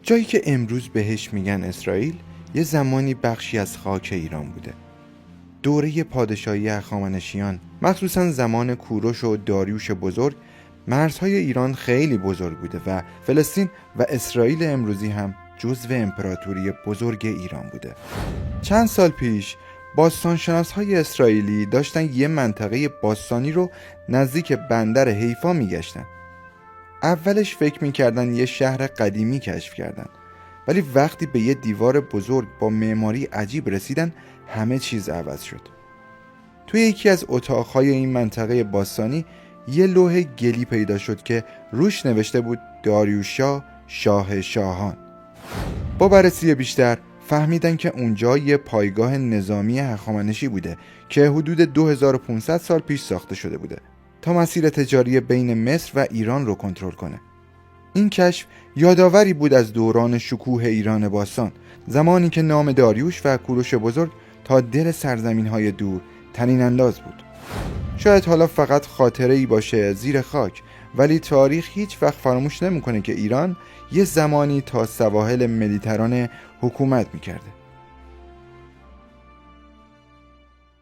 جایی که امروز بهش میگن اسرائیل یه زمانی بخشی از خاک ایران بوده. دوره پادشاهی هخامنشیان، مخصوصا زمان کوروش و داریوش بزرگ، مرزهای ایران خیلی بزرگ بوده و فلسطین و اسرائیل امروزی هم جزو امپراتوری بزرگ ایران بوده. چند سال پیش باستانشناس‌های اسرائیلی داشتن یه منطقه باستانی رو نزدیک بندر حیفا میگشتن. اولش فکر میکردن یه شهر قدیمی کشف کردن، ولی وقتی به یه دیوار بزرگ با معماری عجیب رسیدن همه چیز عوض شد. توی یکی از اتاقهای این منطقه باستانی یه لوح گلی پیدا شد که روش نوشته بود داریوشا شاه شاهان. با بررسی بیشتر فهمیدن که اونجا یه پایگاه نظامی هخامنشی بوده که حدود 2500 سال پیش ساخته شده بوده تا مسیر تجاری بین مصر و ایران رو کنترل کنه. این کشف یادآوری بود از دوران شکوه ایران باستان، زمانی که نام داریوش و کوروش بزرگ تا دل سرزمین‌های دور طنین انداز بود. شاید حالا فقط خاطره‌ای باشه زیر خاک، ولی تاریخ هیچ وقت فراموش نمی‌کنه که ایران یه زمانی تا سواحل مدیترانه حکومت می‌کرده.